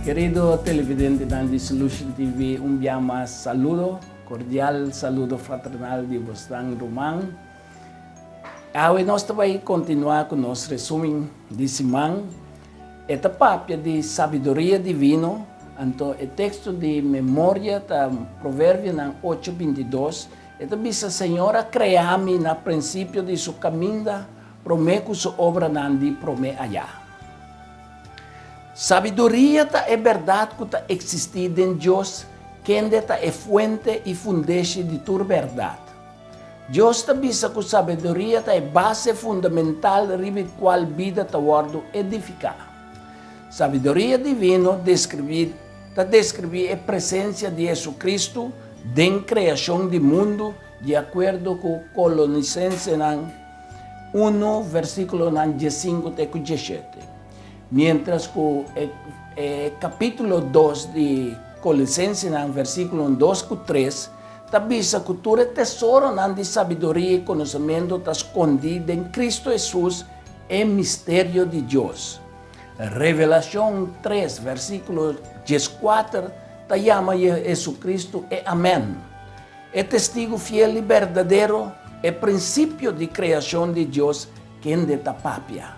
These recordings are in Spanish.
Querido televidente de Solution TV, un día más saludo, cordial saludo fraternal de Bostang Román. Hoy nós vamos continuar com o nosso resumo de semana. Esta papia de sabedoria divina, então o texto de memória da Provérbio 8:22, esta bisa Senhora criar-me no princípio de sua caminho, promete sua obra de promete allá. Sabedoria é verdade que existe em Deus, que é fonte e fundeixe de toda verdade. Deus também sabe que sabedoria é base fundamental ribe qual vida está sendo edificada. Sabedoria divina descreve a presença de Jesus Cristo na criação do mundo, de acordo com Colossenses 1, versículo 15 até 17. Mientras que el capítulo 2 de Colossenses, versículo 2 a 3, também diz que todo tesouro de sabedoria e conhecimento está escondido em Cristo Jesus, o mistério de Deus. Revelação 3, versículo 14, chama Jesus Cristo e Amém. É testigo fiel e verdadeiro, é princípio de criação de Deus, que é da papia.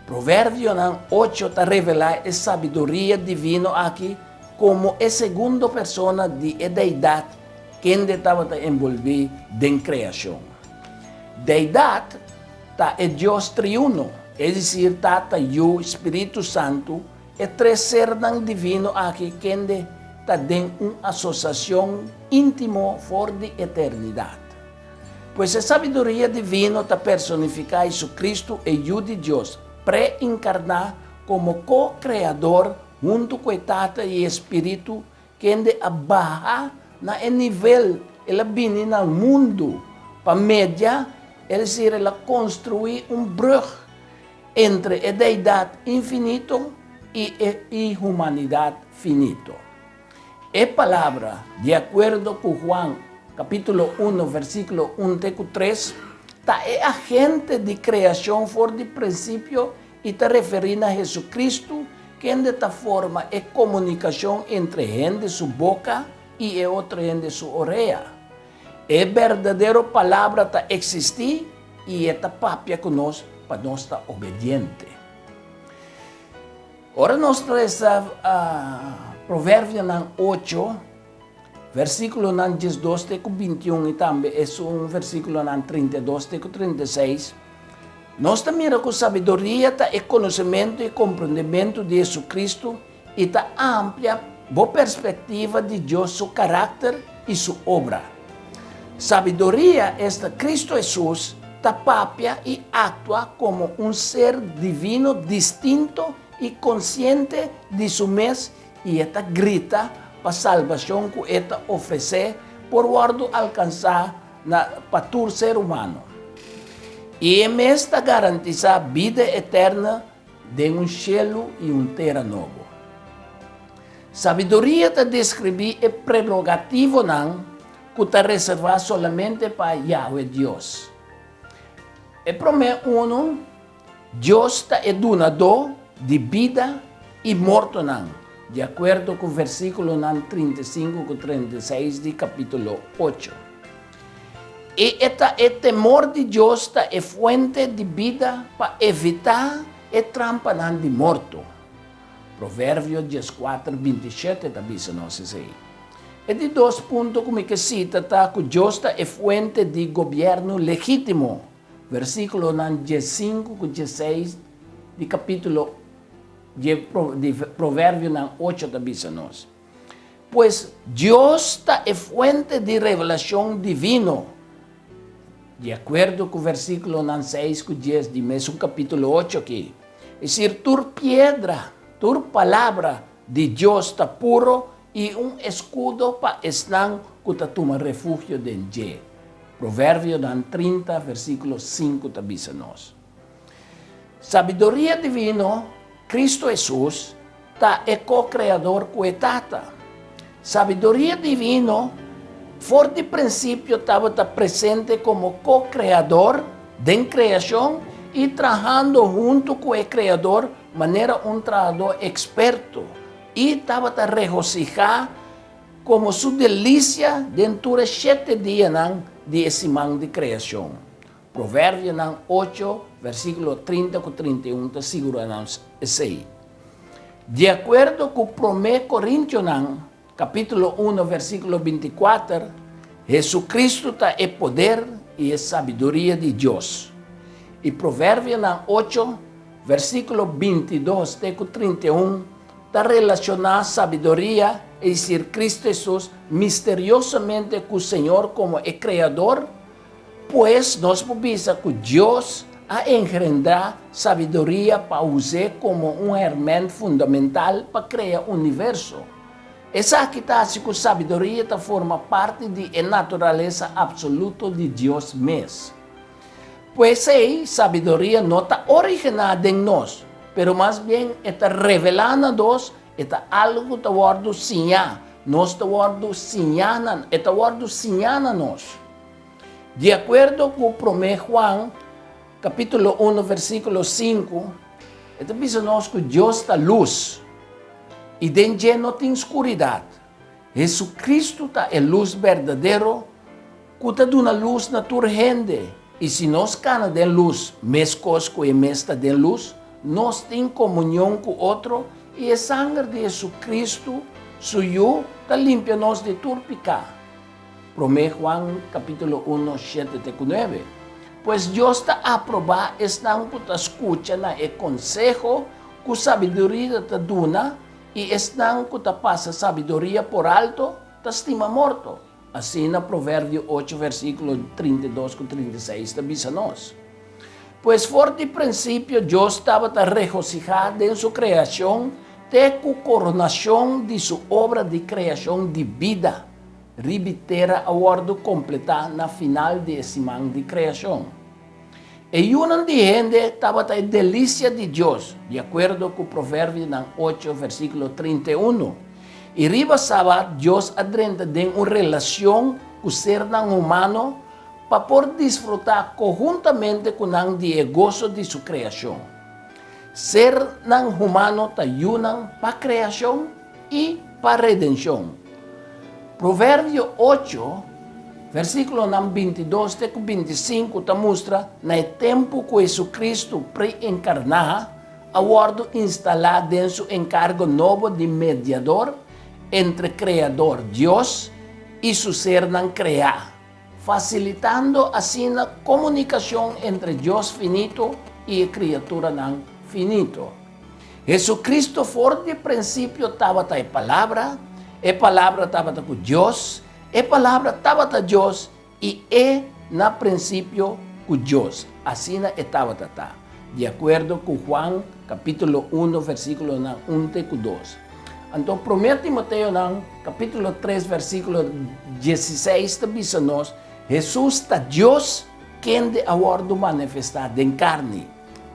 Provérbio 8 está revela a sabedoria divina aqui como a segunda pessoa de deidade que estava envolvida em criação. Deidade está é Deus triuno, é dizer, Tata e o Espírito Santo, é três seres divinos aqui que está em uma associação íntima for de eternidade. Pois a sabedoria divina está personificada em Jesus Cristo e o de Deus, pré-encarnar como co-creador junto com o Tata e Espírito que abaixo no nível, ela vem no mundo para mediar, é dizer, ela construir brug entre a deidade infinita e a humanidade finita. A palavra, de acordo com João, capítulo 1, versículo 1 até 3, é agente de criação fora de princípio e está referindo a Jesus Cristo, que desta forma é comunicação entre gente de sua boca e outra gente de sua orelha. É verdadeira palavra está existir e esta papia que nós para nós estar obediente. Ora nós traz Provérbio 8, versículo 12 até 21 e também é versículo 32 até 36. Nós também com sabedoria é conhecimento e compreendimento de Jesus Cristo e está ampla boa perspectiva de Deus, seu caráter e sua obra. Sabedoria é Cristo Jesus, está papia e atua como ser divino distinto e consciente de seu mês e esta grita para a salvação que esta oferece por guardo alcançar para todo ser humano. E esta garantiza a vida eterna de cielo e terra novo. Sabedoria está descrever a prerrogativa que está reservada somente para Yahweh Deus. E promete Deus está donador de vida e morte de acordo com o versículo 35 e 36 de capítulo 8. E o temor de Deus é fonte de vida para evitar a trampa de morto. Provérbio 14, 27 também se nós aí. E de 2 pontos como que cita que Deus é fonte de governo legítimo. Versículo 15 e 16 de capítulo de Provérbio 8 também se nós. Pois Deus é fonte de revelação divina. De acordo com o versículo 6 e 10 de mesmo capítulo 8 aqui. É dizer, tua pedra, tua palavra de Deus está puro e escudo para estar que está toma refúgio de Deus. Provérbio 30, versículo 5 também se nós. Sabedoria divina, Cristo Jesus, é co-creador com o Tata. Sabedoria divina, for de princípio estava presente como co-creador da criação e trabalhando junto com o Criador manera un traductor experto y estaba a regocijar como su delicia dentro de 7 días de ese man de creación. Proverbios 8, versículo 30 a 31, te seguro es ahí. De acuerdo con 1 Corintios, capítulo 1, versículo 24, Jesucristo está el poder y la sabiduría de Dios. Y Proverbios 8, versículo 22 a 31, está relacionado a sabiduría, es decir, Cristo Jesús misteriosamente con el Señor como el Creador, pues nos avisa que Dios ha engendrado sabiduría para usar como un herramienta fundamental para crear un universo. Esa aquí está así que sabiduría forma parte de la naturaleza absoluta de Dios mismo. Pues sí, sabiduría no está originada en nosotros, pero más bien está revelada a Dios, está algo que está guardado señal, nos está guardado señal, está guardado señal a nosotros. De acuerdo con 1 Juan, capítulo 1, versículo 5, está diciendo que Dios está luz y dentro no tem oscuridad. Jesucristo está la luz verdadero, que está de una luz naturgente. Y si nos cana de luz, mes cosco y mes está de luz, nos tem comunión con otro y el sangre de Jesucristo suyo está limpianos de todo pecado. 1 Juan capítulo 1, 7 a 9. Pues Dios está aprobado, están que te escuchan el consejo, que sabiduría te dona, y están que te pasa sabiduría por alto, te estima muerto. Así en Proverbio 8, versículo 32 con 36, te dice nos. Pues por el principio Dios estaba regocijado en su creación, de su coronación de su obra de creación de vida, ribitera a guardo completar na final de ese man de creación. Y una de gente estaba la delicia de Dios, de acuerdo con Proverbios 8, versículo 31. Y ribasaba Dios adrenta de una relación con el ser humano para poder disfrutar conjuntamente con el gozo de su creación. Ser humano te ayuda para creación y para redención. Proverbio 8, versículo 22 a 25, te muestra en el tiempo que Jesucristo preencarnado, aguardo instalado en su encargo nuevo de mediador entre Creador Dios y su ser creado, facilitando así la comunicación entre Dios finito y criatura finito. Jesucristo, por de principio, estaba la palabra estaba con Dios, la palabra estaba con Dios y na principio con Dios. Así estaba de acuerdo con Juan, capítulo 1, versículo 1 a 2. Entonces, 1 Timoteo, capítulo 3, versículo 16, te dice nos, Jesús está Dios, quien de aguardo manifestado en carne.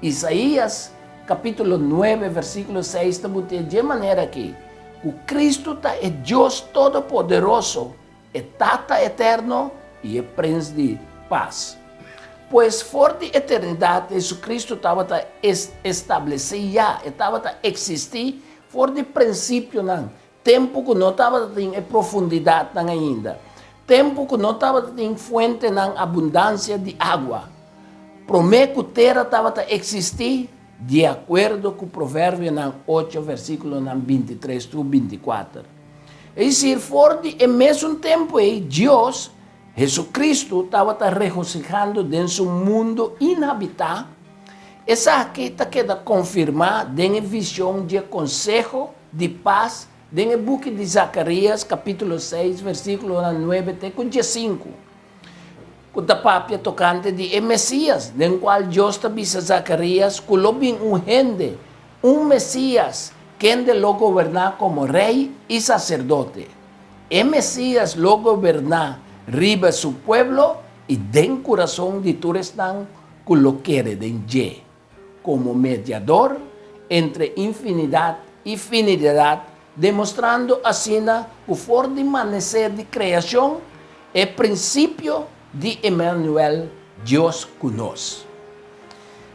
Isaías, capítulo 9, versículo 6, te dice de manera que Cristo está el Dios todopoderoso, el Tata eterno y el Príncipe de paz. Pues por la eternidad, Jesucristo estaba establecido ya, estaba existir por el principio, tempo que no estaba en profundidad ainda, tempo que no estaba en fuente en abundancia de agua. Promete que terra estaba a existir de acuerdo con Proverbio 8, versículo 23 a 24. Es decir, por el mismo tiempo, Dios, Jesucristo, estaba regocijando en su mundo inhabitado. Esa aquí queda confirmada en la visión de consejo de paz en el buque de Zacarías, capítulo 6, versículo 9 a 5. Con la papia tocante de Mesías, en cual Dios te dice a Zacarías que lo bien un gente, un Mesías, quien de lo gobernar como rey y sacerdote. El Mesías lo gobernar riba su pueblo y den corazón de todos que lo quiere den ye, como mediador entre infinidad y finalidad, demostrando así que por permanecer de creación, el principio de Emmanuel, Dios conosco.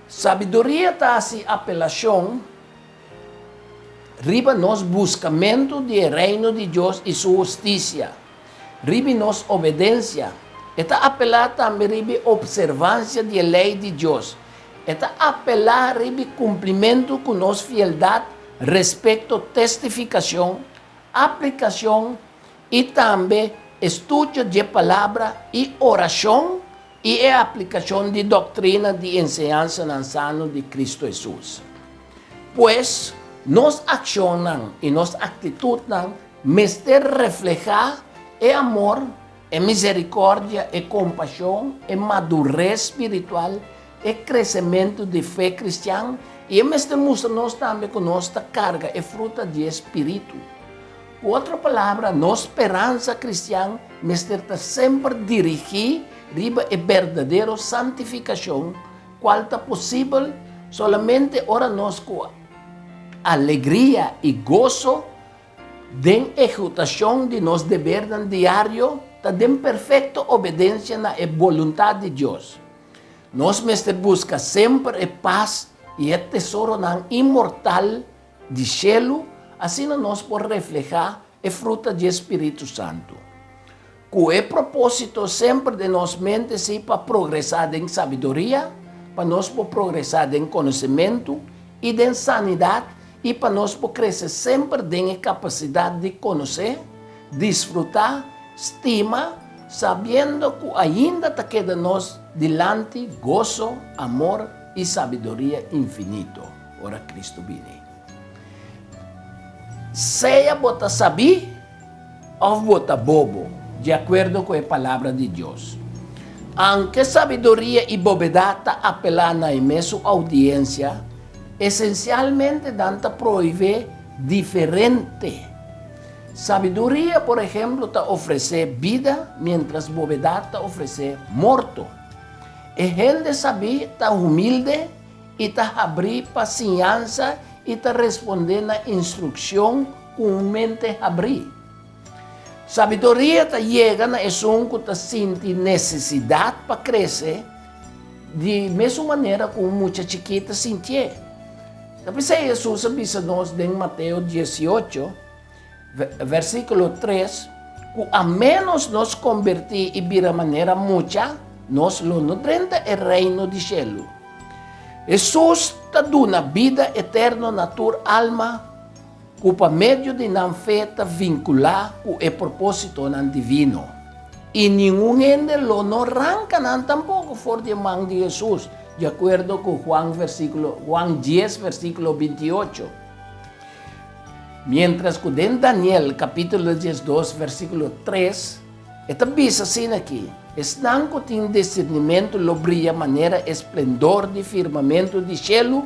Sabiduría está así apelación riba nos buscamento del reino de Dios y su justicia. Riba nos obediencia. Esta apela también riba observancia de la ley de Dios. Esta apela riba cumplimiento con nos fieldad respecto testificación, aplicación y también estudio de palabra y oración y aplicación de doctrina de enseñanza en sano de Cristo Jesús. Pues nos accionan y nos actitudan mester reflejar el amor, la misericordia, la compasión, la madurez espiritual, el crecimiento de fe cristiana y mester mostrarnos también con nuestra carga y fruta de espíritu. Otra palabra, nuestra esperanza cristiana mester siempre dirigir riba a verdadera santificación, cual está posible solamente ahora nos con alegría y gozo de ejecutación de nos deberes diario, de perfecta obediencia a la voluntad de Dios. Nos mester busca siempre paz y el tesoro inmortal de cielo, así nos por reflejar el fruto del Espíritu Santo. Con el propósito siempre de nos mentes y para progresar en sabiduría, para nos progresar en conocimiento y en sanidad, y para nos crecer siempre en capacidad de conocer, disfrutar, estima, sabiendo que ainda te queda nos delante gozo, amor y sabiduría infinito. Ora Cristo viene. Sea bota sabi o bota bobo, de acuerdo con la palabra de Dios. Aunque sabiduría y bobedad apelan a su audiencia, esencialmente Danta prohíbe diferente. Sabiduría, por ejemplo, te ofrece vida, mientras bobedad te ofrece muerto. El gente sabia está humilde y te abre paciencia y te responde la instrucción con mente abrir. Sabiduría te llega a eso que te siente necesidad para crecer de misma manera como mucha chiquita sintió. Después Jesús avisa-nos en Mateo 18, versículo 3, que a menos nos convertir y vira manera mucha, nos lo nutrente el reino de cielo. Jesús te da una vida eterna na tua alma, que por medio de una fe te vincular con el propósito divino. Y ningún ende lo no arranca tampoco fuera de mano de Jesús, de acuerdo con Juan 10, versículo 28. Mientras que en Daniel, capítulo 12, versículo 3, esta visa así aquí. Están que tienen discernimiento, lo brilla manera esplendor de firmamento de cielo,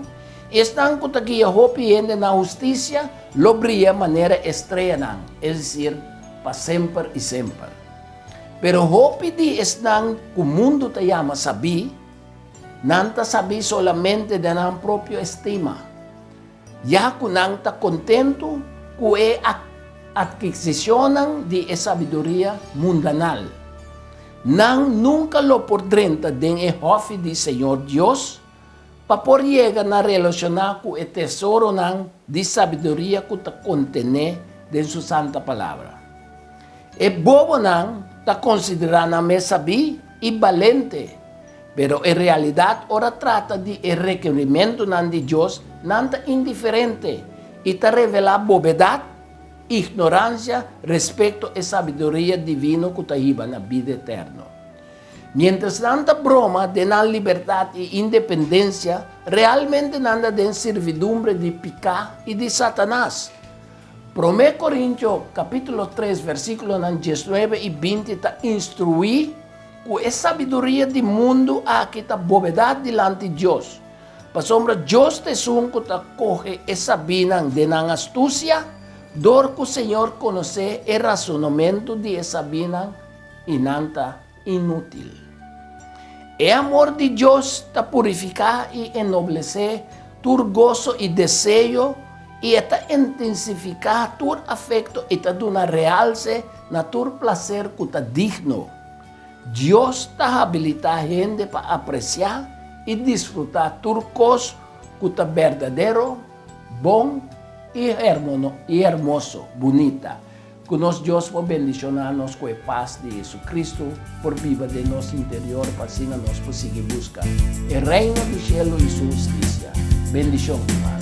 y están que guía hopi en la justicia, lo brilla manera estrella, es decir, para siempre y siempre. Pero hopi di están que el mundo te llama sabí, nanta sabí solamente de la propia estima. Ya que nanta contento, que adquisicionan de sabiduría mundanal. Nunca lo podrenta den el jefe de Señor Dios, para por llegar a relacionar con el tesoro de sabiduría que te contiene en su santa palabra. El bobo te considerando sabí y valiente, pero en realidad ahora trata de el requerimiento de Dios, nada indiferente, y te revela bobedad, ignorancia respecto a la sabiduría divina que te lleva a la vida eterna. Mientras tanta broma de la libertad e independencia, realmente nada de servidumbre de pecado y de Satanás. 1 Corintios capítulo 3, versículos 19 y 20 te instruí que es sabiduría del mundo a que te bobedad delante de Dios. Para sombra Dios te son que te coge esa vina de la astucia, dor que el Señor conoce el razonamiento de esa vina y nanta inútil. El amor de Dios te purifica y ennoblece tu gozo y deseo y te intensifica tu afecto y te da una realce na tu placer que te digno. Dios te habilita a gente para apreciar y disfrutar tu cos que te verdadero, bom y hermoso, bonita. Que nos Dios por bendicionarnos con la paz de Jesucristo por viva de nuestro interior, para así nos seguir buscar el reino del cielo y su justicia. Bendición, hermano.